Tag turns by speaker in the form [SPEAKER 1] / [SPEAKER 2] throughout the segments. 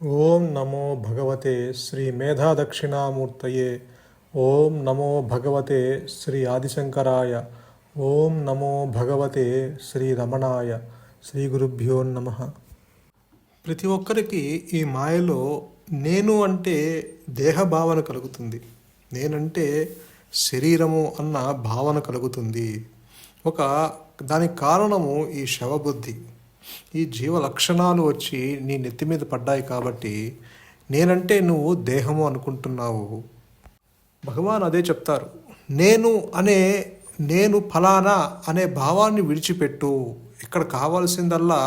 [SPEAKER 1] ఓం నమో భగవతే శ్రీ మేధాదక్షిణామూర్తయే. ఓం నమో భగవతే శ్రీ ఆదిశంకరాయ. ఓం నమో భగవతే శ్రీ రమణాయ. శ్రీ గురుభ్యో నమ. ప్రతి ఒక్కరికి ఈ మాయలో నేను అంటే దేహ భావన కలుగుతుంది, నేనంటే శరీరము అన్న భావన కలుగుతుంది. దానికి కారణము ఈ శవబుద్ధి, ఈ జీవ లక్షణాలు వచ్చి నీ నెత్తి మీద పడ్డాయి కాబట్టి నేనంటే నువ్వు దేహము అనుకుంటున్నావు. భగవాన్ అదే చెప్తారు, నేను ఫలానా అనే భావాన్ని విడిచిపెట్టు. ఇక్కడ కావాల్సిందల్లా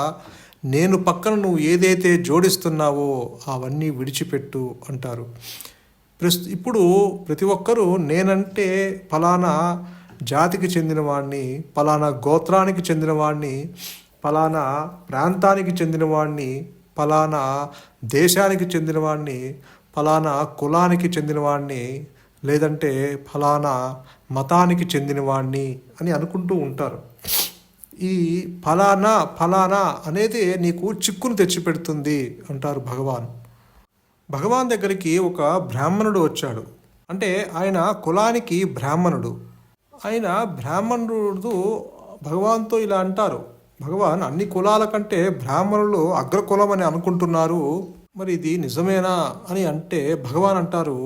[SPEAKER 1] నేను పక్కన నువ్వు ఏదైతే జోడిస్తున్నావో అవన్నీ విడిచిపెట్టు అంటారు. ఇప్పుడు ప్రతి ఒక్కరూ నేనంటే ఫలానా జాతికి చెందినవాడిని, ఫలానా గోత్రానికి చెందినవాడిని, ఫలానా ప్రాంతానికి చెందినవాడిని, ఫలానా దేశానికి చెందినవాడిని, ఫలానా కులానికి చెందినవాడిని, లేదంటే ఫలానా మతానికి చెందినవాడిని అని అనుకుంటూ ఉంటారు. ఈ ఫలానా ఫలానా అనేది నీకు చిక్కును తెచ్చిపెడుతుంది అంటారు భగవాన్ దగ్గరికి ఒక బ్రాహ్మణుడు వచ్చాడు. అంటే ఆయన కులానికి బ్రాహ్మణుడు. ఆయన బ్రాహ్మణుడు భగవాన్తో ఇలా అంటారు, భగవాన్, అన్ని కులాల కంటే బ్రాహ్మణులు అగ్రకులం అని అనుకుంటున్నారు, మరి ఇది నిజమేనా అని అంటే భగవాన్ అంటారు,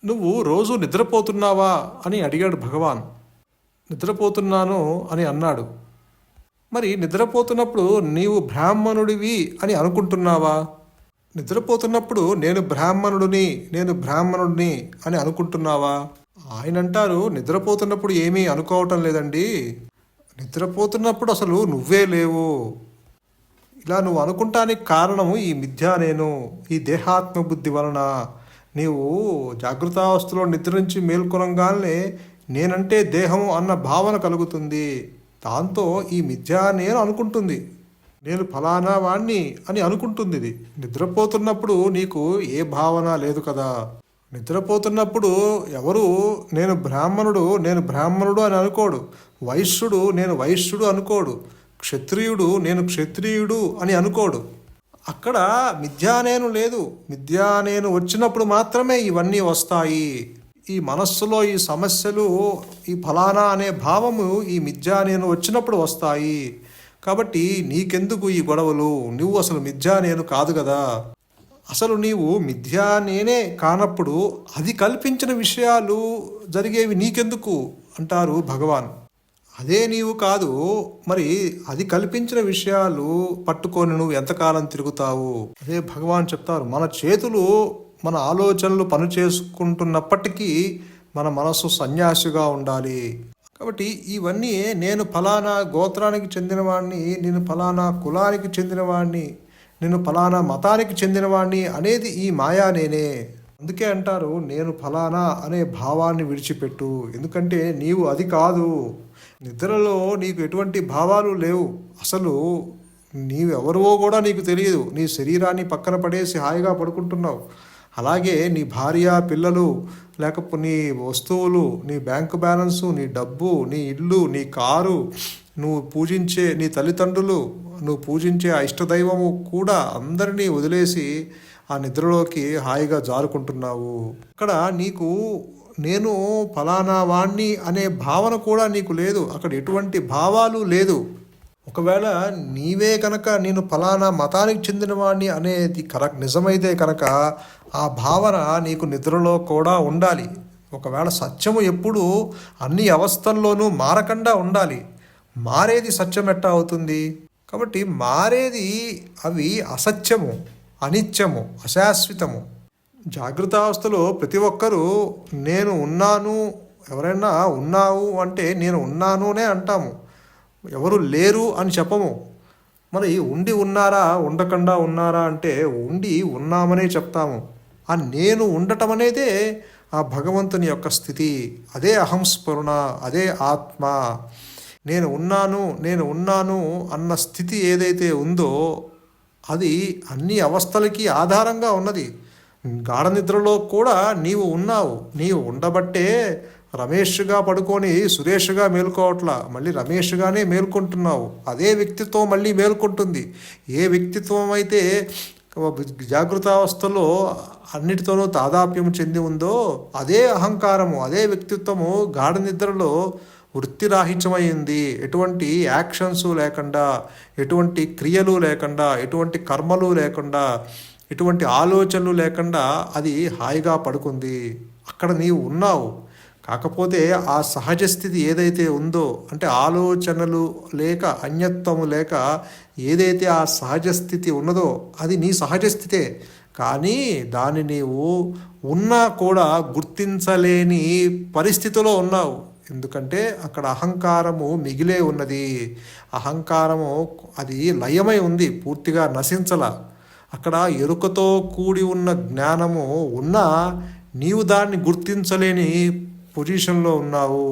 [SPEAKER 1] నువ్వు రోజు నిద్రపోతున్నావా అని అడిగాడు భగవాన్. నిద్రపోతున్నాను అని అన్నాడు. మరి నిద్రపోతున్నప్పుడు నీవు బ్రాహ్మణుడివి అని అనుకుంటున్నావా? నిద్రపోతున్నప్పుడు నేను బ్రాహ్మణుడిని అని అనుకుంటున్నావా? ఆయన అంటారు, నిద్రపోతున్నప్పుడు ఏమీ అనుకోవటం లేదండి, నిద్రపోతున్నప్పుడు అసలు నువ్వే లేవు. ఇలా నువ్వు అనుకుంటానికి కారణము ఈ మిథ్యా నేను, ఈ దేహాత్మ బుద్ధి వలన. నీవు జాగృతావస్థలో నిద్ర నుంచి మేల్కొనగానే నేనంటే దేహము అన్న భావన కలుగుతుంది. దాంతో ఈ మిథ్యా నేను అనుకుంటుంది, నేను ఫలానా వాణ్ణి అని అనుకుంటుంది. ఇది నిద్రపోతున్నప్పుడు నీకు ఏ భావన లేదు కదా. నిద్రపోతున్నప్పుడు ఎవరు నేను బ్రాహ్మణుడు అని అనుకోడు. వైశ్యుడు నేను వైశ్యుడు అనుకోడు. క్షత్రియుడు నేను క్షత్రియుడు అని అనుకోడు. అక్కడ మిథ్యానేను లేదు. మిథ్యానేను వచ్చినప్పుడు మాత్రమే ఇవన్నీ వస్తాయి. ఈ మనస్సులో ఈ సమస్యలు, ఈ ఫలానా అనే భావము ఈ మిథ్యానేను వచ్చినప్పుడు వస్తాయి. కాబట్టి నీకెందుకు ఈ గొడవలు? నువ్వు అసలు మిథ్యానేను కాదు కదా. అసలు నీవు మిథ్యా నేనే కానప్పుడు అది కల్పించిన విషయాలు జరిగేవి నీకెందుకు అంటారు భగవాన్. అదే నీవు కాదు, మరి అది కల్పించిన విషయాలు పట్టుకొని నువ్వు ఎంతకాలం తిరుగుతావు? అదే భగవాన్ చెప్తారు, మన చేతులు మన ఆలోచనలు పనిచేసుకుంటున్నప్పటికీ మన మనస్సు సన్యాసిగా ఉండాలి. కాబట్టి ఇవన్నీ నేను ఫలానా గోత్రానికి చెందినవాడిని, నేను ఫలానా కులానికి చెందినవాడిని, నేను ఫలానా మతానికి చెందినవాడిని అనేది ఈ మాయా నేనే. అందుకే అంటారు, నేను ఫలానా అనే భావాన్ని విడిచిపెట్టు. ఎందుకంటే నీవు అది కాదు. నిద్రలో నీకు ఎటువంటి భావాలు లేవు. అసలు నీవెవరివో కూడా నీకు తెలియదు. నీ శరీరాన్ని పక్కన పడేసి హాయిగా పడుకుంటున్నావు. అలాగే నీ భార్య, పిల్లలు, లేకపోతే నీ వస్తువులు, నీ బ్యాంకు బ్యాలెన్సు, నీ డబ్బు, నీ ఇల్లు, నీ కారు, నువ్వు పూజించే నీ తల్లిదండ్రులు, నువ్వు పూజించే ఆ ఇష్టదైవము కూడా అందరినీ వదిలేసి ఆ నిద్రలోకి హాయిగా జారుకుంటున్నావు. అక్కడ నీకు నేను ఫలానా వాణ్ణి అనే భావన కూడా నీకు లేదు. అక్కడ ఎటువంటి భావాలు లేదు. ఒకవేళ నీవే కనుక నేను ఫలానా మతానికి చెందిన వాడిని అనేది నిజమైతే కనుక ఆ భావన నీకు నిద్రలో కూడా ఉండాలి. ఒకవేళ సత్యము ఎప్పుడు అన్ని అవస్థల్లోనూ మారకుండా ఉండాలి. మారేది సత్యం ఎట్టా అవుతుంది? కాబట్టి మారేది అవి అసత్యము, అనిత్యము, అశాశ్వతము. జాగృతావస్థలో ప్రతి ఒక్కరూ నేను ఉన్నాను, ఎవరైనా ఉన్నావు అంటే నేను ఉన్నానునే అంటాము, ఎవరు లేరు అని చెప్పము. మరి ఉండి ఉన్నారా, ఉండకుండా ఉన్నారా అంటే ఉండి ఉన్నామనే చెప్తాము. ఆ నేను ఉండటం అనేదే ఆ భగవంతుని యొక్క స్థితి. అదే అహంస్ఫురణ, అదే ఆత్మ. నేను ఉన్నాను అన్న స్థితి ఏదైతే ఉందో అది అన్ని అవస్థలకి ఆధారంగా ఉన్నది. గాఢ నిద్రలో కూడా నీవు ఉన్నావు. నీవు ఉండబట్టే రమేష్గా పడుకొని సురేష్గా మేలుకోవట్లా, మళ్ళీ రమేష్గానే మేల్కొంటున్నావు. అదే వ్యక్తిత్వం మళ్ళీ మేల్కొంటుంది. ఏ వ్యక్తిత్వం అయితే జాగృతావస్థలో అన్నిటితోనూ తాదాప్యం చెంది ఉందో అదే అహంకారము, అదే వ్యక్తిత్వము గాఢ నిద్రలో వృత్తిరాహిత్యమైంది. ఎటువంటి యాక్షన్స్ లేకుండా, ఎటువంటి క్రియలు లేకుండా, ఎటువంటి కర్మలు లేకుండా, ఎటువంటి ఆలోచనలు లేకుండా అది హాయిగా పడుకుంది. అక్కడ నీవు ఉన్నావు. కాకపోతే ఆ సహజ స్థితి ఏదైతే ఉందో, అంటే ఆలోచనలు లేక, అన్యత్వము లేక ఏదైతే ఆ సహజ స్థితి ఉన్నదో అది నీ సహజ స్థితే. కానీ దాన్ని నీవు ఉన్నా కూడా గుర్తించలేని పరిస్థితిలో ఉన్నావు. ఎందుకంటే అక్కడ అహంకారము మిగిలే ఉన్నది. అహంకారము అది లయమై ఉంది, పూర్తిగా నశించల. అక్కడ ఎరుకతో కూడి ఉన్న జ్ఞానము ఉన్నా నీవు దాన్ని గుర్తించలేని పొజిషన్లో ఉన్నావు.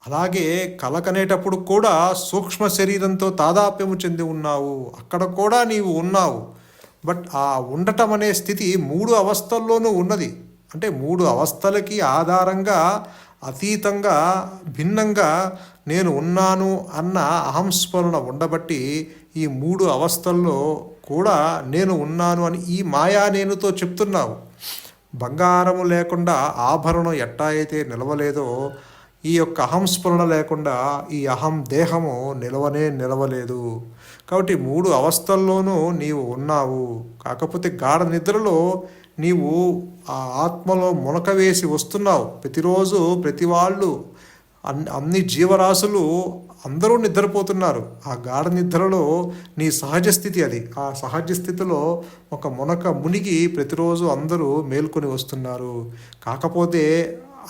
[SPEAKER 1] అలాగే కలకనేటప్పుడు కూడా సూక్ష్మ శరీరంతో తాదాప్యము చెంది ఉన్నావు. అక్కడ కూడా నీవు ఉన్నావు. బట్ ఆ ఉండటం అనే స్థితి 3 అవస్థల్లోనూ ఉన్నది. అంటే 3 అవస్థలకి ఆధారంగా, అతీతంగా, భిన్నంగా నేను ఉన్నాను అన్న అహంస్మరణ ఉండబట్టి ఈ 3 అవస్థల్లో కూడా నేను ఉన్నాను అని ఈ మాయా నేనుతో చెప్తున్నావు. బంగారము లేకుండా ఆభరణం ఎట్టా అయితే నిలవలేదో, ఈ యొక్క అహంస్ఫురణ లేకుండా ఈ అహం దేహము నిలవలేదు. కాబట్టి 3 అవస్థల్లోనూ నీవు ఉన్నావు. కాకపోతే గాఢ నిద్రలో నీవు ఆ ఆత్మలో మునక వేసి వస్తున్నావు. ప్రతిరోజు ప్రతి వాళ్ళు అన్ని జీవరాశులు అందరూ నిద్రపోతున్నారు. ఆ గాఢ నిద్రలో నీ సహజ స్థితి అది. ఆ సహజ స్థితిలో ఒక మునక మునిగి ప్రతిరోజు అందరూ మేల్కొని వస్తున్నారు. కాకపోతే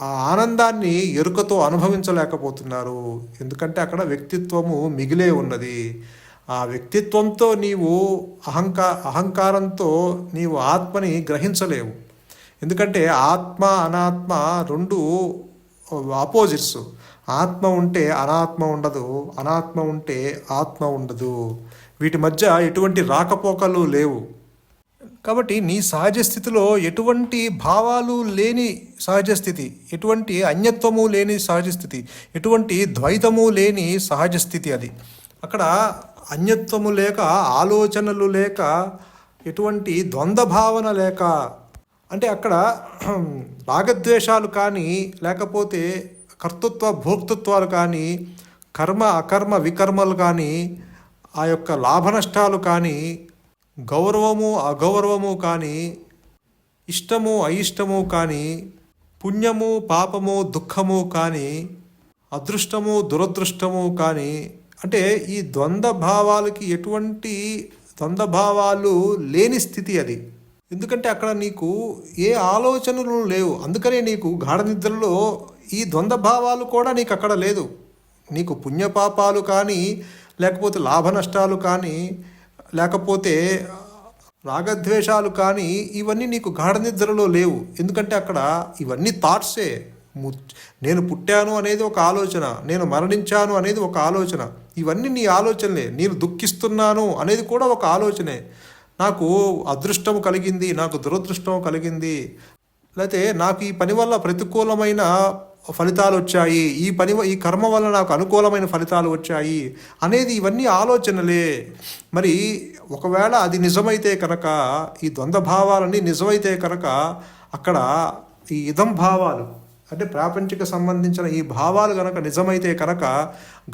[SPEAKER 1] ఆ ఆనందాన్ని ఎరుకతో అనుభవించలేకపోతున్నారు. ఎందుకంటే అక్కడ వ్యక్తిత్వము మిగిలే ఉన్నది. ఆ వ్యక్తిత్వంతో నీవు అహంకారంతో నీవు ఆత్మని గ్రహించలేవు. ఎందుకంటే ఆత్మ అనాత్మ 2 ఆపోజిట్స్. ఆత్మ ఉంటే అనాత్మ ఉండదు, అనాత్మ ఉంటే ఆత్మ ఉండదు. వీటి మధ్య ఎటువంటి రాకపోకలు లేవు. కాబట్టి నీ సహజ స్థితిలో ఎటువంటి భావాలు లేని సహజ స్థితి, ఎటువంటి అన్యత్వము లేని సహజ స్థితి, ఎటువంటి ద్వైతము లేని సహజ స్థితి అది. అక్కడ అన్యత్వము లేక, ఆలోచనలు లేక, ఎటువంటి ద్వంద్వ భావన లేక, అంటే అక్కడ రాగద్వేషాలు కానీ, లేకపోతే కర్తృత్వ భోక్తృత్వాలు కానీ, కర్మ అకర్మ వికర్మలు కానీ, ఆ యొక్క లాభనష్టాలు కానీ, గౌరవము అగౌరవము కానీ, ఇష్టము అయిష్టము కానీ, పుణ్యము పాపము దుఃఖము కానీ, అదృష్టము దురదృష్టము కానీ, అంటే ఈ ద్వంద్వ భావాలకి ఎటువంటి ద్వంద్వ భావాలు లేని స్థితి అది. ఎందుకంటే అక్కడ నీకు ఏ ఆలోచనలు లేవు. అందుకనే నీకు గాఢ నిద్రలో ఈ ద్వంద్వ భావాలు కూడా నీకు అక్కడ లేదు. నీకు పుణ్యపాపాలు కానీ, లేకపోతే లాభ నష్టాలు కానీ, లేకపోతే రాగద్వేషాలు కానీ, ఇవన్నీ నీకు గాఢ నిద్రలో లేవు. ఎందుకంటే అక్కడ ఇవన్నీ థాట్సే. నేను పుట్టాను అనేది ఒక ఆలోచన, నేను మరణించాను అనేది ఒక ఆలోచన. ఇవన్నీ నీ ఆలోచనలే. నేను దుఃఖిస్తున్నాను అనేది కూడా ఒక ఆలోచనే. నాకు అదృష్టం కలిగింది, నాకు దురదృష్టం కలిగింది, లేకపోతే నాకు ఈ పని వల్ల ప్రతికూలమైన ఫలితాలు వచ్చాయి, ఈ కర్మ వల్ల నాకు అనుకూలమైన ఫలితాలు వచ్చాయి అనేది ఇవన్నీ ఆలోచనలే. మరి ఒకవేళ అది నిజమైతే కనుక, ఈ ద్వంద్వ భావాలన్నీ నిజమైతే కనుక, అక్కడ ఈ ఇదం భావాలు అంటే ప్రాపంచిక సంబంధించిన ఈ భావాలు కనుక నిజమైతే కనుక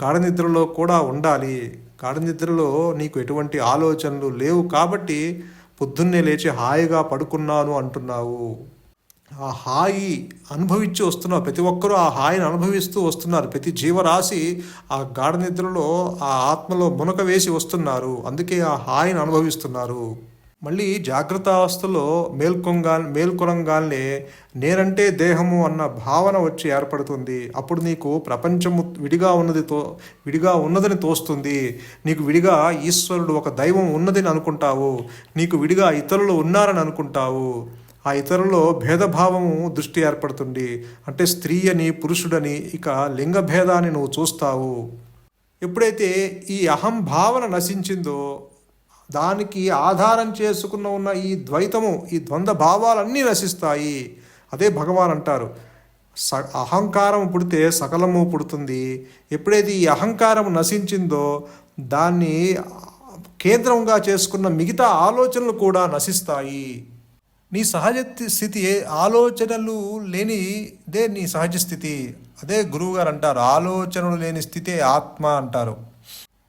[SPEAKER 1] గాఢ నిద్రలో కూడా ఉండాలి. గాఢ నిద్రలో నీకు ఎటువంటి ఆలోచనలు లేవు కాబట్టి పొద్దున్నే లేచి హాయిగా పడుకున్నాను అంటున్నావు. ఆ హాయి అనుభవించి వస్తున్నావు. ప్రతి ఒక్కరూ ఆ హాయిని అనుభవిస్తూ వస్తున్నారు. ప్రతి జీవరాశి ఆ గాఢ నిద్రలో ఆ ఆత్మలో మునక వేసి వస్తున్నారు. అందుకే ఆ హాయిని అనుభవిస్తున్నారు. మళ్ళీ జాగ్రత్త అవస్థలో మేల్కొనంగానే నేనంటే దేహము అన్న భావన వచ్చి ఏర్పడుతుంది. అప్పుడు నీకు ప్రపంచము విడిగా ఉన్నదని తోస్తుంది. నీకు విడిగా ఈశ్వరుడు ఒక దైవం ఉన్నదని అనుకుంటావు. నీకు విడిగా ఇతరులు ఉన్నారని అనుకుంటావు. ఆ ఇతరుల్లో భేదభావము దృష్టి ఏర్పడుతుంది. అంటే స్త్రీ అని పురుషుడని ఇక లింగ భేదాన్ని నువ్వు చూస్తావు. ఎప్పుడైతే ఈ అహం భావన నశించిందో, దానికి ఆధారం చేసుకున్న ఉన్న ఈ ద్వైతము, ఈ ద్వంద్వ భావాలన్నీ నశిస్తాయి. అదే భగవాన్ అంటారు, అహంకారం పుడితే సకలము పుడుతుంది. ఎప్పుడైతే ఈ అహంకారం నశించిందో దాన్ని కేంద్రంగా చేసుకున్న మిగతా ఆలోచనలు కూడా నశిస్తాయి. నీ సహజ స్థితి ఆలోచనలు లేనిదే నీ సహజ స్థితి. అదే గురువుగారు అంటారు, ఆలోచనలు లేని స్థితే ఆత్మ అంటారు.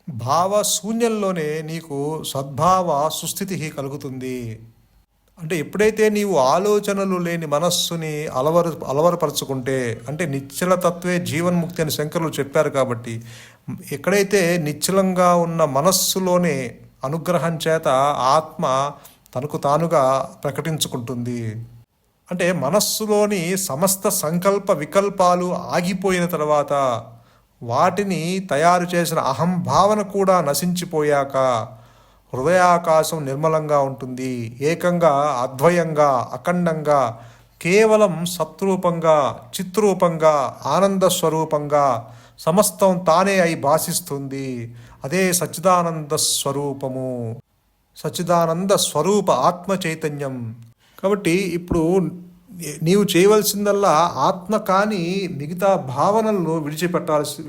[SPEAKER 1] భావ శూన్యంలోనే నీకు సద్భావ సుస్థితి కలుగుతుంది. అంటే ఎప్పుడైతే నీవు ఆలోచనలు లేని మనస్సుని అలవరపరచుకుంటే, అంటే నిశ్చల తత్వే జీవన్ముక్తి అని శంకరులు చెప్పారు కాబట్టి, ఎక్కడైతే నిశ్చలంగా ఉన్న మనస్సులోనే అనుగ్రహం చేత ఆత్మ తనకు తానుగా ప్రకటించుకుంటుంది. అంటే మనస్సులోని సమస్త సంకల్ప వికల్పాలు ఆగిపోయిన తర్వాత, వాటిని తయారు చేసిన అహంభావన కూడా నశించిపోయాక హృదయాకాశం నిర్మలంగా ఉంటుంది. ఏకంగా, అద్వయంగా, అఖండంగా, కేవలం సత్రూపంగా, చిత్రూపంగా, ఆనంద స్వరూపంగా సమస్తం తానే అయి భాషిస్తుంది. అదే సచ్చిదానంద స్వరూపము, సచ్చిదానంద స్వరూప ఆత్మ చైతన్యం. కాబట్టి ఇప్పుడు నీవు చేయవలసిందల్లా ఆత్మ కానీ మిగతా భావనలను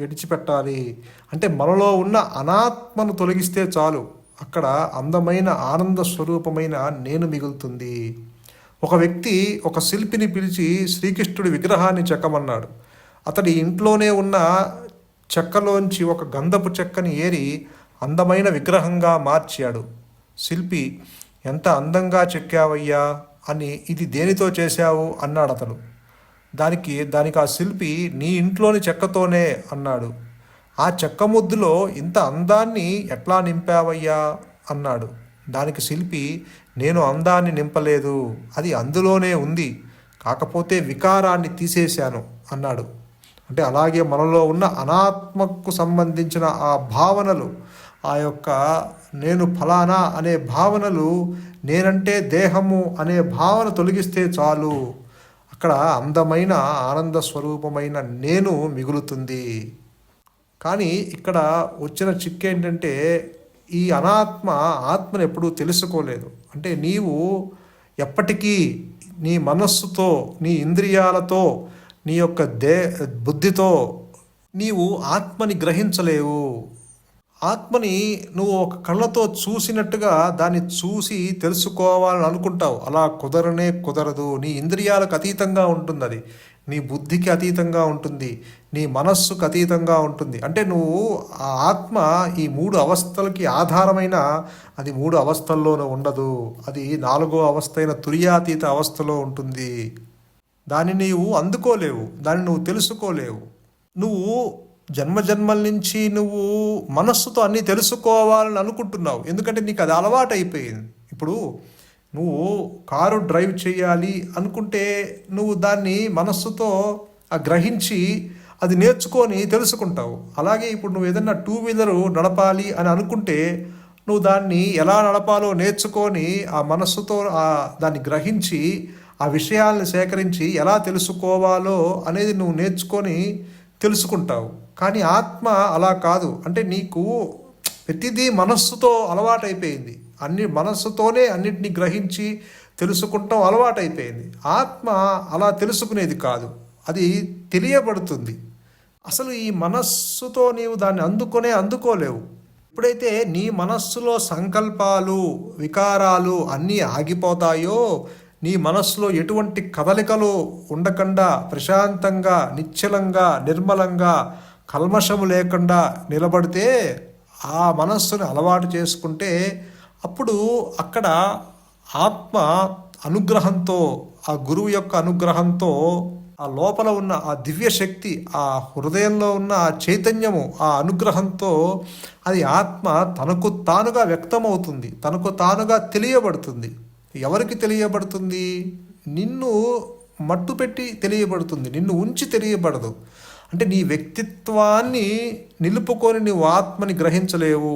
[SPEAKER 1] విడిచిపెట్టాలి. అంటే మనలో ఉన్న అనాత్మను తొలగిస్తే చాలు, అక్కడ అందమైన ఆనంద స్వరూపమైన నేను మిగులుతుంది. ఒక వ్యక్తి ఒక శిల్పిని పిలిచి శ్రీకృష్ణుడి విగ్రహాన్ని చెక్కమన్నాడు. అతడి ఇంట్లోనే ఉన్న చెక్కలోంచి ఒక గంధపు చెక్కని ఏరి అందమైన విగ్రహంగా మార్చాడు. శిల్పి, ఎంత అందంగా చెక్కావయ్యా అని, ఇది దేనితో చేశావు అన్నాడు అతను. దానికి ఆ శిల్పి, నీ ఇంట్లోని చెక్కతోనే అన్నాడు. ఆ చెక్క ముద్దులో ఇంత అందాన్ని ఎట్లా నింపావయ్యా అన్నాడు. దానికి శిల్పి, నేను అందాన్ని నింపలేదు, అది అందులోనే ఉంది, కాకపోతే వికారాన్ని తీసేశాను అన్నాడు. అంటే అలాగే మనలో ఉన్న అనాత్మకు సంబంధించిన ఆ భావనలు, ఆ యొక్క నేను ఫలానా అనే భావనలు, నేనంటే దేహము అనే భావన తొలగిస్తే చాలు, అక్కడ అందమైన ఆనంద స్వరూపమైన నేను మిగులుతుంది. కానీ ఇక్కడ వచ్చిన చిక్కేంటంటే, ఈ ఆత్మను ఎప్పుడూ తెలుసుకోలేదు. అంటే నీవు ఎప్పటికీ నీ మనస్సుతో, నీ ఇంద్రియాలతో, నీ యొక్క బుద్ధితో నీవు ఆత్మని గ్రహించలేవు. ఆత్మని నువ్వు ఒక కళ్ళతో చూసినట్టుగా దాన్ని చూసి తెలుసుకోవాలని అనుకుంటావు. అలా కుదరదు. నీ ఇంద్రియాలకు అతీతంగా ఉంటుంది అది, నీ బుద్ధికి అతీతంగా ఉంటుంది, నీ మనస్సుకు అతీతంగా ఉంటుంది. అంటే నువ్వు ఆ ఆత్మ ఈ 3 అవస్థలకి ఆధారమైన, అది 3 అవస్థల్లోనూ ఉండదు. అది 4వ అవస్థ అయిన తుర్యాతీత అవస్థలో ఉంటుంది. దాన్ని నీవు అందుకోలేవు, దాన్ని నువ్వు తెలుసుకోలేవు. నువ్వు జన్మజన్మల నుంచి నువ్వు మనస్సుతో అన్నీ తెలుసుకోవాలని అనుకుంటున్నావు, ఎందుకంటే నీకు అది అలవాటు అయిపోయింది. ఇప్పుడు నువ్వు కారు డ్రైవ్ చేయాలి అనుకుంటే నువ్వు దాన్ని మనస్సుతో గ్రహించి అది నేర్చుకొని తెలుసుకుంటావు. అలాగే ఇప్పుడు నువ్వు ఏదన్నా 2 వీలరు నడపాలి అని అనుకుంటే నువ్వు దాన్ని ఎలా నడపాలో నేర్చుకొని ఆ మనస్సుతో దాన్ని గ్రహించి ఆ విషయాలను సేకరించి ఎలా తెలుసుకోవాలో అనేది నువ్వు నేర్చుకొని తెలుసుకుంటావు. కానీ ఆత్మ అలా కాదు. అంటే నీకు ప్రతిదీ మనస్సుతో అలవాటైపోయింది, మనస్సుతోనే అన్నిటినీ గ్రహించి తెలుసుకుంటాం అలవాటైపోయింది. ఆత్మ అలా తెలుసుకునేది కాదు, అది తెలియబడుతుంది. అసలు ఈ మనస్సుతో నీవు దాన్ని అందుకోలేవు. ఎప్పుడైతే నీ మనస్సులో సంకల్పాలు, వికారాలు అన్నీ ఆగిపోతాయో, నీ మనస్సులో ఎటువంటి కదలికలు ఉండకుండా ప్రశాంతంగా, నిశ్చలంగా, నిర్మలంగా, కల్మషము లేకుండా నిలబడితే, ఆ మనస్సుని అలవాటు చేసుకుంటే, అప్పుడు అక్కడ ఆత్మ అనుగ్రహంతో, ఆ గురువు యొక్క అనుగ్రహంతో, ఆ లోపల ఉన్న ఆ దివ్య శక్తి, ఆ హృదయంలో ఉన్న ఆ చైతన్యము, ఆ అనుగ్రహంతో అది ఆత్మ తనకు తానుగా వ్యక్తమవుతుంది, తనకు తానుగా తెలియబడుతుంది. ఎవరికి తెలియబడుతుంది? నిన్ను మట్టు పెట్టి తెలియబడుతుంది, నిన్ను ఉంచి తెలియబడదు. అంటే నీ వ్యక్తిత్వాన్ని నిలుపుకొని నువ్వు ఆత్మని గ్రహించలేవు.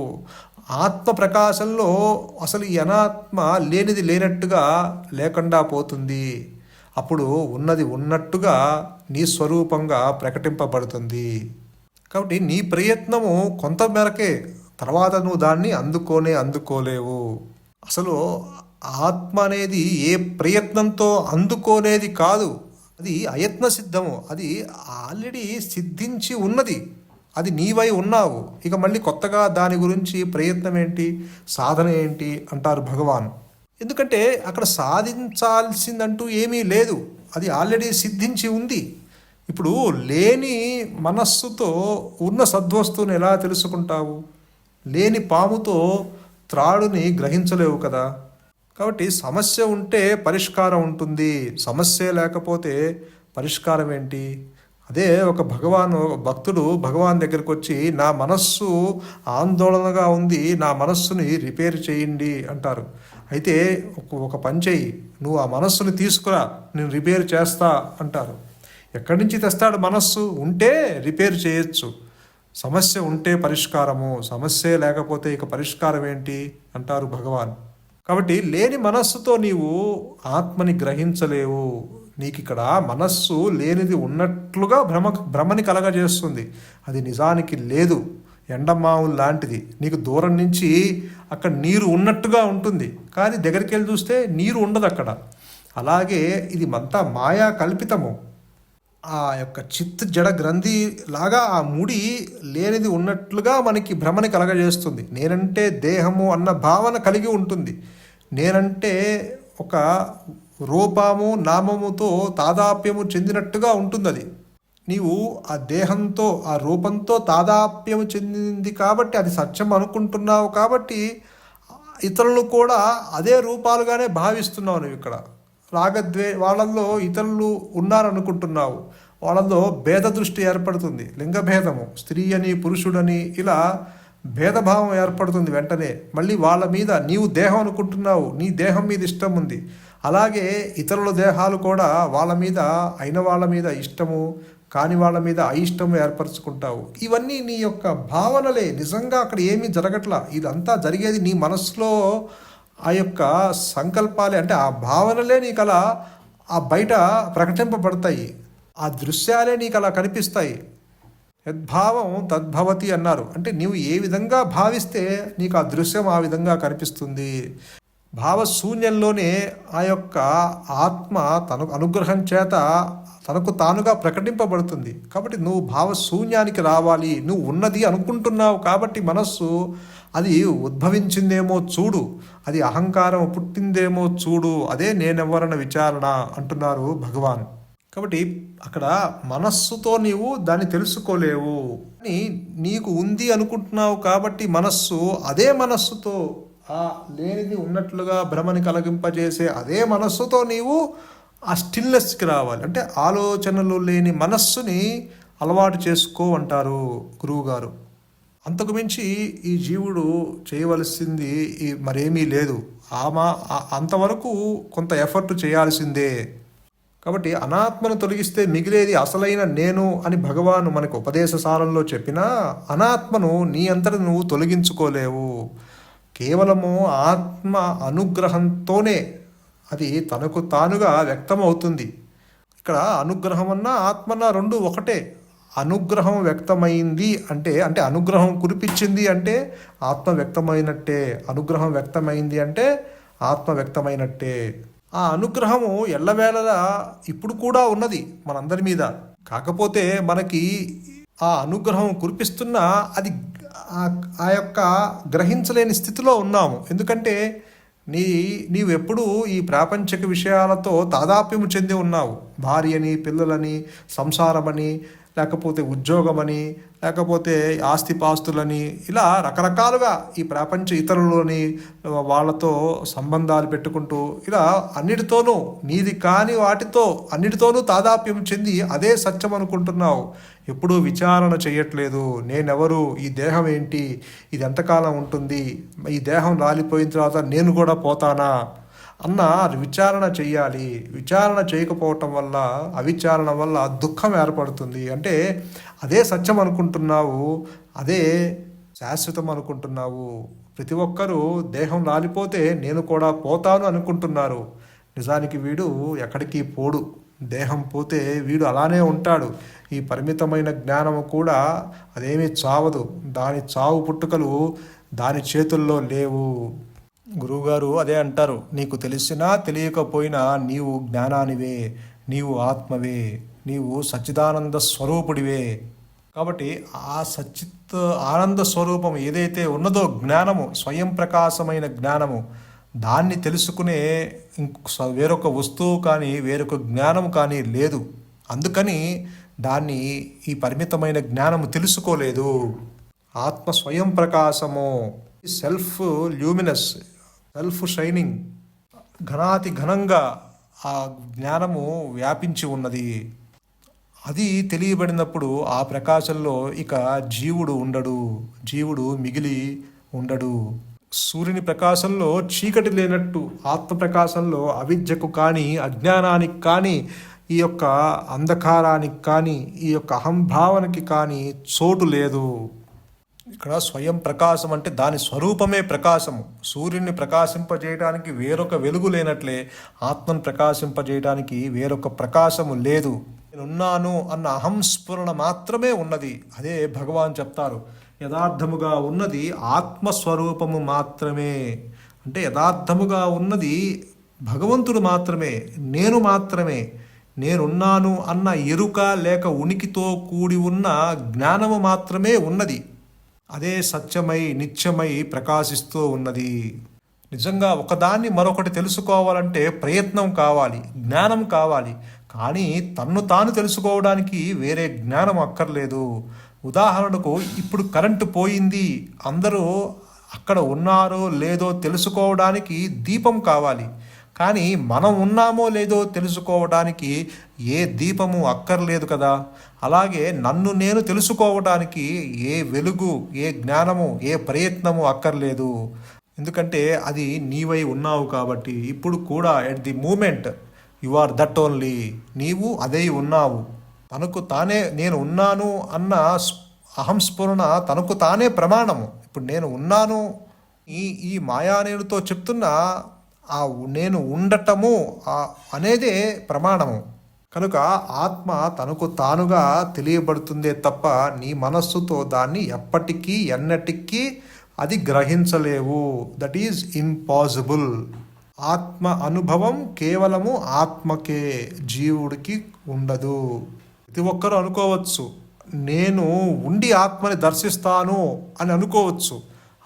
[SPEAKER 1] ఆత్మ ప్రకాశంలో అసలు ఈ అనాత్మ లేనిది లేనట్టుగా లేకుండా పోతుంది. అప్పుడు ఉన్నది ఉన్నట్టుగా నీ స్వరూపంగా ప్రకటింపబడుతుంది. కాబట్టి నీ ప్రయత్నము కొంత మేరకే, తర్వాత నువ్వు దాన్ని అందుకోలేవు. అసలు ఆత్మ అనేది ఏ ప్రయత్నంతో అందుకోనేది కాదు, అది అయత్న సిద్ధము, అది ఆల్రెడీ సిద్ధించి ఉన్నది. అది నీవై ఉన్నావు. ఇక మళ్ళీ కొత్తగా దాని గురించి ప్రయత్నం ఏంటి, సాధన ఏంటి అంటారు భగవాన్. ఎందుకంటే అక్కడ సాధించాల్సిందంటూ ఏమీ లేదు, అది ఆల్రెడీ సిద్ధించి ఉంది. ఇప్పుడు లేని మనస్సుతో ఉన్న సద్వస్తువుని ఎలా తెలుసుకుంటావు? లేని పాముతో త్రాడుని గ్రహించలేవు కదా. కాబట్టి సమస్య ఉంటే పరిష్కారం ఉంటుంది, సమస్య లేకపోతే పరిష్కారం ఏంటి? అదే ఒక భక్తుడు భగవాన్ దగ్గరికి వచ్చి, నా మనస్సు ఆందోళనగా ఉంది, నా మనస్సుని రిపేర్ చేయండి అంటారు. అయితే ఒక పని చెయ్యి, నువ్వు ఆ మనస్సుని తీసుకురా, నేను రిపేర్ చేస్తా అంటారు. ఎక్కడి నుంచి తెస్తాడు? మనస్సు ఉంటే రిపేర్ చేయొచ్చు. సమస్య ఉంటే పరిష్కారము, సమస్య లేకపోతే ఇక పరిష్కారం ఏంటి అంటారు భగవాన్. కాబట్టి లేని మనస్సుతో నీవు ఆత్మని గ్రహించలేవు. నీకు ఇక్కడ మనస్సు లేనిది ఉన్నట్లుగా భ్రమని కలగజేస్తుంది, అది నిజానికి లేదు. ఎండమావులు లాంటిది, నీకు దూరం నుంచి అక్కడ నీరు ఉన్నట్టుగా ఉంటుంది, కానీ దగ్గరికి వెళ్ళి చూస్తే నీరు ఉండదు అక్కడ. అలాగే ఇది అంతా మాయా కల్పితము. ఆ యొక్క చిత్ జడ గ్రంథి లాగా ఆ ముడి లేనిది ఉన్నట్లుగా మనకి భ్రమని కలగజేస్తుంది. నేనంటే దేహము అన్న భావన కలిగి ఉంటుంది. నేనంటే ఒక రూపము నామముతో తాదాప్యము చెందినట్టుగా ఉంటుంది. అది నీవు ఆ దేహంతో ఆ రూపంతో తాదాప్యము చెందింది కాబట్టి అది సత్యం అనుకుంటున్నావు. కాబట్టి ఇతరులు కూడా అదే రూపాలుగానే భావిస్తున్నావు. నువ్వు ఇక్కడ వాళ్ళల్లో ఇతరులు ఉన్నారనుకుంటున్నావు. వాళ్ళల్లో భేద దృష్టి ఏర్పడుతుంది, లింగభేదము, స్త్రీ అని పురుషుడని ఇలా భేదభావం ఏర్పడుతుంది. వెంటనే మళ్ళీ వాళ్ళ మీద నీవు దేహం అనుకుంటున్నావు, నీ దేహం మీద ఇష్టం ఉంది. అలాగే ఇతరుల దేహాలు కూడా వాళ్ళ మీద అయిన వాళ్ళ మీద ఇష్టము, కాని వాళ్ళ మీద అయిష్టము ఏర్పరచుకుంటావు. ఇవన్నీ నీ యొక్క భావనలే, నిజంగా అక్కడ ఏమీ జరగట్లా. ఇదంతా జరిగేది నీ మనసులో ఆ యొక్క సంకల్పాలే, అంటే ఆ భావనలే నీకు అలా ఆ బయట ప్రకటింపబడతాయి, ఆ దృశ్యాలే నీకు అలా కనిపిస్తాయి. యద్భావం తద్భవతి అన్నారు. అంటే నీవు ఏ విధంగా భావిస్తే నీకు ఆ దృశ్యం ఆ విధంగా కనిపిస్తుంది. భావశూన్యంలోనే ఆ యొక్క ఆత్మ తనకు అనుగ్రహం చేత తనకు తానుగా ప్రకటింపబడుతుంది. కాబట్టి నువ్వు భావశూన్యానికి రావాలి. నువ్వు ఉన్నది అనుకుంటున్నావు కాబట్టి మనస్సు అది ఉద్భవించిందేమో చూడు, అది అహంకారం పుట్టిందేమో చూడు, అదే నేనెవరన్న విచారణ అంటున్నారు భగవాన్. కాబట్టి అక్కడ మనస్సుతో నీవు దాన్ని తెలుసుకోలేవు. అని నీకు ఉంది అనుకుంటున్నావు కాబట్టి మనస్సు, అదే మనస్సుతో ఆ లేనిది ఉన్నట్లుగా భ్రమని కలిగింపజేసే అదే మనస్సుతో నీవు ఆ స్టిల్నెస్కి రావాలి. అంటే ఆలోచనలు లేని మనస్సుని అలవాటు చేసుకో అంటారు గురువుగారు. అంతకు మించి ఈ జీవుడు చేయవలసింది మరేమీ లేదు. అంతవరకు కొంత ఎఫర్ట్ చేయాల్సిందే. కాబట్టి అనాత్మను తొలగిస్తే మిగిలేది అసలైన నేను అని భగవాను మనకు ఉపదేశసారంలో చెప్పినా, అనాత్మను నీ అంతట నువ్వు తొలగించుకోలేవు. కేవలము ఆత్మ అనుగ్రహంతోనే అది తనకు తానుగా వ్యక్తమవుతుంది. ఇక్కడ అనుగ్రహం అన్నా ఆత్మన్నా రెండు ఒకటే. అనుగ్రహం వ్యక్తమైంది అంటే అనుగ్రహం కురిపించింది అంటే ఆత్మ వ్యక్తమైనట్టే. అనుగ్రహం వ్యక్తమైంది అంటే ఆత్మ వ్యక్తమైనట్టే. ఆ అనుగ్రహము ఎల్లవేళలా ఇప్పుడు కూడా ఉన్నది మనందరి మీద. కాకపోతే మనకి ఆ అనుగ్రహం కురిపిస్తున్న అది ఆ యొక్క గ్రహించలేని స్థితిలో ఉన్నాము. ఎందుకంటే నీవెప్పుడూ ఈ ప్రాపంచిక విషయాలతో తాదాప్యము చెంది ఉన్నావు. భార్యని, పిల్లలని, సంసారమని, లేకపోతే ఉద్యోగమని, లేకపోతే ఆస్తిపాస్తులని, ఇలా రకరకాలుగా ఈ ప్రపంచ ఇతరులని వాళ్ళతో సంబంధాలు పెట్టుకుంటూ ఇలా అన్నిటితోనూ నీది కాని వాటితో అన్నిటితోనూ తాదాప్యం చెంది అదే సత్యం అనుకుంటున్నావు. ఎప్పుడూ విచారణ చేయట్లేదు. నేనెవరు, ఈ దేహం ఏంటి, ఇది ఎంతకాలం ఉంటుంది, ఈ దేహం రాలిపోయిన తర్వాత నేను కూడా పోతానా అన్న విచారణ చెయ్యాలి. విచారణ చేయకపోవటం వల్ల, అవిచారణ వల్ల దుఃఖం ఏర్పడుతుంది. అంటే అదే సత్యం అనుకుంటున్నావు, అదే శాశ్వతం అనుకుంటున్నావు. ప్రతి ఒక్కరూ దేహం రాలిపోతే నేను కూడా పోతాను అనుకుంటున్నారు. నిజానికి వీడు ఎక్కడికి పోడు. దేహం పోతే వీడు అలానే ఉంటాడు. ఈ పరిమితమైన జ్ఞానము కూడా అదేమీ చావదు. దాని చావు పుట్టుకలు దాని చేతుల్లో లేవు. గురువుగారు అదే అంటారు, నీకు తెలిసినా తెలియకపోయినా నీవు జ్ఞానానివే, నీవు ఆత్మవే, నీవు సచ్చిదానంద స్వరూపుడివే. కాబట్టి ఆ సచ్చిత్ ఆనంద స్వరూపం ఏదైతే ఉన్నదో జ్ఞానము, స్వయం ప్రకాశమైన జ్ఞానము, దాన్ని తెలుసుకునే వేరొక వస్తువు కానీ వేరొక జ్ఞానం కానీ లేదు. అందుకని దాన్ని ఈ పరిమితమైన జ్ఞానము తెలుసుకోలేదు. ఆత్మ స్వయం ప్రకాశము, సెల్ఫ్ ల్యూమినస్, సెల్ఫ్ షైనింగ్, ఘనాతి ఘనంగా ఆ జ్ఞానము వ్యాపించి ఉన్నది. అది తెలియబడినప్పుడు ఆ ప్రకాశంలో ఇక జీవుడు ఉండడు, జీవుడు మిగిలి ఉండడు. సూర్యుని ప్రకాశంలో చీకటి లేనట్టు ఆత్మ ప్రకాశంలో అవిద్యకు కానీ అజ్ఞానానికి కానీ ఈ యొక్క అంధకారానికి కానీ ఈ యొక్క అహంభావనకి కానీ చోటు లేదు. ఇక్కడ స్వయం ప్రకాశం అంటే దాని స్వరూపమే ప్రకాశము. సూర్యుని ప్రకాశింపజేయడానికి వేరొక వెలుగు లేనట్లే ఆత్మను ప్రకాశింపజేయడానికి వేరొక ప్రకాశము లేదు. నేనున్నాను అన్న అహంస్ఫురణ మాత్రమే ఉన్నది. అదే భగవాన్ చెప్తారు, యథార్థముగా ఉన్నది ఆత్మస్వరూపము మాత్రమే. అంటే యథార్థముగా ఉన్నది భగవంతుడు మాత్రమే, నేను మాత్రమే. నేనున్నాను అన్న ఎరుక లేక ఉనికితో కూడి ఉన్న జ్ఞానము మాత్రమే ఉన్నది. అదే సత్యమై నిత్యమై ప్రకాశిస్తూ ఉన్నది. నిజంగా ఒకదాన్ని మరొకటి తెలుసుకోవాలంటే ప్రయత్నం కావాలి, జ్ఞానం కావాలి. కానీ తన్ను తాను తెలుసుకోవడానికి వేరే జ్ఞానం అక్కర్లేదు. ఉదాహరణకు ఇప్పుడు కరెంటు పోయింది, అందరూ అక్కడ ఉన్నారో లేదో తెలుసుకోవడానికి దీపం కావాలి. కానీ మనం ఉన్నామో లేదో తెలుసుకోవడానికి ఏ దీపము అక్కర్లేదు కదా. అలాగే నన్ను నేను తెలుసుకోవడానికి ఏ వెలుగు, ఏ జ్ఞానము, ఏ ప్రయత్నము అక్కర్లేదు. ఎందుకంటే అది నీవై ఉన్నావు కాబట్టి. ఇప్పుడు కూడా at the moment you are that only. నీవు అదే ఉన్నావు. తనకు తానే నేను ఉన్నాను అన్న అహంస్ఫురణ తనకు తానే ప్రమాణము. ఇప్పుడు నేను ఉన్నాను ఈ మాయానేనుతో చెప్తున్న ఆ నేను ఉండటము అనేదే ప్రమాణము. కనుక ఆత్మ తనకు తానుగా తెలియబడుతుందే తప్ప నీ మనస్సుతో దాన్ని ఎప్పటికీ ఎన్నటికీ అది గ్రహించలేవు. That is impossible. ఆత్మ అనుభవం కేవలము ఆత్మకే, జీవుడికి ఉండదు. ప్రతి ఒక్కరూ అనుకోవచ్చు, నేను ఉండి ఆత్మని దర్శిస్తాను అని అనుకోవచ్చు.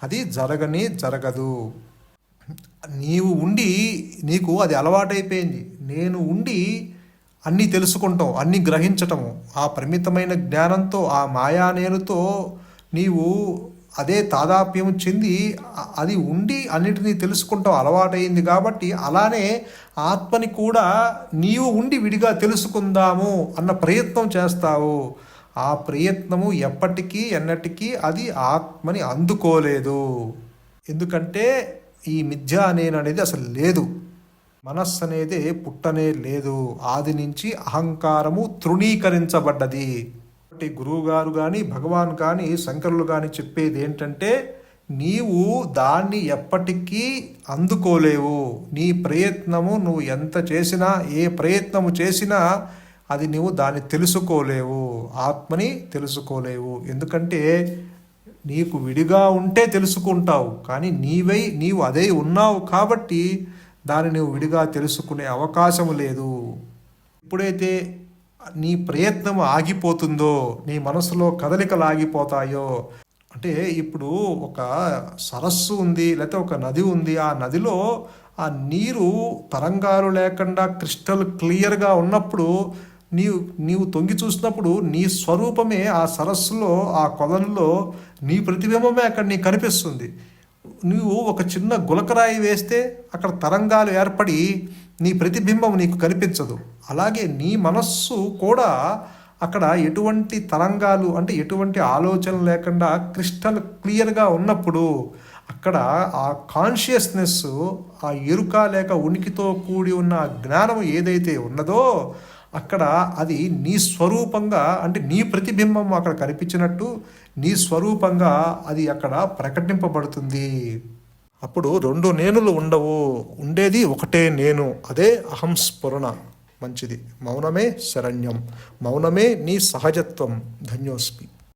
[SPEAKER 1] అది జరగదు. నీవు ఉండి నీకు అది అలవాటైపోయింది. నేను ఉండి అన్నీ తెలుసుకుంటాం, అన్నీ గ్రహించటము. ఆ పరిమితమైన జ్ఞానంతో, ఆ మాయానేనుతో నీవు అదే తాదాప్యం చెంది అది ఉండి అన్నిటినీ తెలుసుకుంటాం అలవాటైంది. కాబట్టి అలానే ఆత్మని కూడా నీవు ఉండి విడిగా తెలుసుకుందాము అన్న ప్రయత్నం చేస్తావు. ఆ ప్రయత్నము ఎప్పటికీ ఎన్నటికీ అది ఆత్మని అందుకోలేదు. ఎందుకంటే ఈ మిథ్య అనేది అసలు లేదు. మనస్సు అనేది పుట్టనే లేదు. ఆది నుంచి అహంకారము తృణీకరించబడ్డది. కాబట్టి గురువుగారు కానీ భగవాన్ కానీ శంకరులు కానీ చెప్పేది ఏంటంటే, నీవు దాన్ని ఎప్పటికీ అందుకోలేవు. నీ ప్రయత్నము నువ్వు ఎంత చేసినా, ఏ ప్రయత్నము చేసినా అది నువ్వు దాన్ని తెలుసుకోలేవు, ఆత్మని తెలుసుకోలేవు. ఎందుకంటే నీకు విడిగా ఉంటే తెలుసుకుంటావు, కానీ నీవు అదే ఉన్నావు కాబట్టి దాన్ని నువ్వు విడిగా తెలుసుకునే అవకాశం లేదు. ఎప్పుడైతే నీ ప్రయత్నం ఆగిపోతుందో, నీ మనసులో కదలికలు ఆగిపోతాయో, అంటే ఇప్పుడు ఒక సరస్సు ఉంది, లేకపోతే ఒక నది ఉంది. ఆ నదిలో ఆ నీరు తరంగాలు లేకుండా క్రిస్టల్ క్లియర్గా ఉన్నప్పుడు నీవు తొంగి చూసినప్పుడు నీ స్వరూపమే ఆ సరస్సులో, ఆ కొలనులో నీ ప్రతిబింబమే అక్కడ నీకు కనిపిస్తుంది. నువ్వు ఒక చిన్న గులకరాయి వేస్తే అక్కడ తరంగాలు ఏర్పడి నీ ప్రతిబింబం నీకు కనిపించదు. అలాగే నీ మనస్సు కూడా అక్కడ ఎటువంటి తరంగాలు, అంటే ఎటువంటి ఆలోచన లేకుండా క్రిస్టల్ క్లియర్గా ఉన్నప్పుడు అక్కడ ఆ కాన్షియస్నెస్, ఆ ఎరుక లేక ఉనికితో కూడి ఉన్న జ్ఞానం ఏదైతే ఉన్నదో అక్కడ అది నీ స్వరూపంగా, అంటే నీ ప్రతిబింబం అక్కడ కనిపించినట్టు నీ స్వరూపంగా అది అక్కడ ప్రకటింపబడుతుంది. అప్పుడు రెండు నేనులు ఉండవు, ఉండేది ఒకటే నేను. అదే అహంస్ఫురణ. మంచిది. మౌనమే శరణ్యం. మౌనమే నీ సహజత్వం. ధన్యోస్మి.